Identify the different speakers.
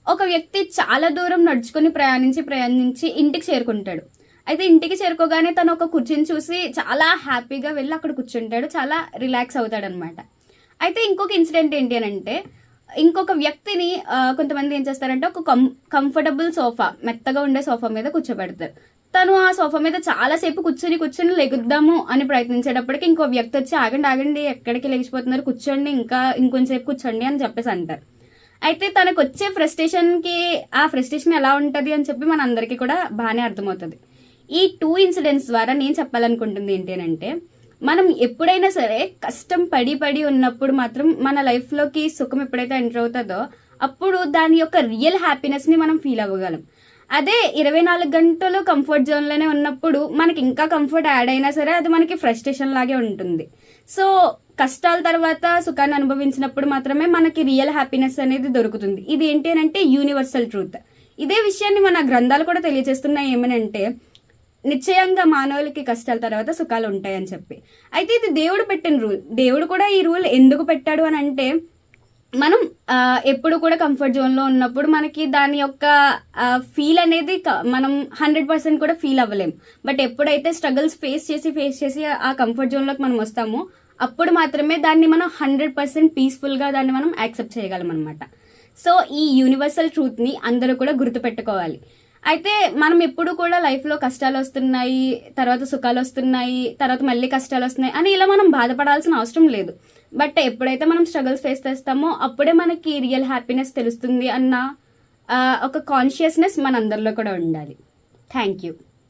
Speaker 1: ఒక వ్యక్తి చాలా దూరం నడుచుకుని ప్రయాణించి ఇంటికి చేరుకుంటాడు. అయితే ఇంటికి చేరుకోగానే తను ఒక కుర్చీని చూసి చాలా హ్యాపీగా వెళ్ళి అక్కడ కూర్చుంటాడు. చాలా రిలాక్స్ అవుతాడనమాట. అయితే ఇంకొక ఇన్సిడెంట్ ఏంటి అని అంటే, ఇంకొక వ్యక్తిని కొంతమంది ఏం చేస్తారంటే ఒక కంఫర్టబుల్ సోఫా, మెత్తగా ఉండే సోఫా మీద కూర్చోబెడతారు. తను ఆ సోఫా మీద చాలాసేపు కూర్చుని లెగుద్దాము అని ప్రయత్నించేటప్పటికి ఇంకో వ్యక్తి వచ్చి ఆగండి ఆగండి ఎక్కడికి లెగిసిపోతున్నారు, కూర్చోండి, ఇంకొంచెంసేపు కూర్చోండి అని చెప్పేసి అంటారు. అయితే తనకు వచ్చే ఫ్రస్ట్రేషన్కి ఆ ఫ్రస్ట్రేషన్ ఎలా ఉంటుంది అని చెప్పి మన అందరికీ కూడా బాగానే అర్థమవుతుంది. ఈ 2 ఇన్సిడెంట్స్ ద్వారా నేను చెప్పాలనుకుంటుంది ఏంటి అంటే, మనం ఎప్పుడైనా సరే కష్టం పడి ఉన్నప్పుడు మాత్రం మన లైఫ్లోకి సుఖం ఎప్పుడైతే ఎంటర్ అవుతుందో అప్పుడు దాని యొక్క రియల్ హ్యాపీనెస్ని మనం ఫీల్ అవ్వగలం. అదే 24 గంటలు కంఫర్ట్ జోన్లోనే ఉన్నప్పుడు మనకి ఇంకా కంఫర్ట్ యాడ్ అయినా సరే అది మనకి ఫ్రస్ట్రేషన్ లాగే ఉంటుంది. సో కష్టాల తర్వాత సుఖాన్ని అనుభవించినప్పుడు మాత్రమే మనకి రియల్ హ్యాపీనెస్ అనేది దొరుకుతుంది. ఇది ఏంటి అని అంటే యూనివర్సల్ ట్రూత్. ఇదే విషయాన్ని మన గ్రంథాలు కూడా తెలియజేస్తున్నాయి. ఏమనంటే, నిశ్చయంగా మానవులకి కష్టాల తర్వాత సుఖాలు ఉంటాయని చెప్పి. అయితే ఇది దేవుడు పెట్టిన రూల్. దేవుడు కూడా ఈ రూల్ ఎందుకు పెట్టాడు అని అంటే, మనం ఎప్పుడు కూడా కంఫర్ట్ జోన్లో ఉన్నప్పుడు మనకి దాని యొక్క ఫీల్ అనేది మనం 100% కూడా ఫీల్ అవ్వలేము. బట్ ఎప్పుడైతే స్ట్రగుల్స్ ఫేస్ చేసి ఆ కంఫర్ట్ జోన్లోకి మనం వస్తామో అప్పుడు మాత్రమే దాన్ని మనం 100% పీస్ఫుల్గా దాన్ని మనం యాక్సెప్ట్ చేయగలం అనమాట. సో ఈ యూనివర్సల్ ట్రూత్ని అందరూ కూడా గుర్తుపెట్టుకోవాలి. అయితే మనం ఎప్పుడు కూడా లైఫ్లో కష్టాలు వస్తున్నాయి, తర్వాత సుఖాలు వస్తున్నాయి, తర్వాత మళ్ళీ కష్టాలు వస్తున్నాయి అని ఇలా మనం బాధపడాల్సిన అవసరం లేదు. బట్ ఎప్పుడైతే మనం స్ట్రగుల్స్ ఫేస్ చేస్తామో అప్పుడే మనకి రియల్ హ్యాపీనెస్ తెలుస్తుంది అన్న ఒక కాన్షియస్నెస్ మన అందరిలో కూడా ఉండాలి. Thank you.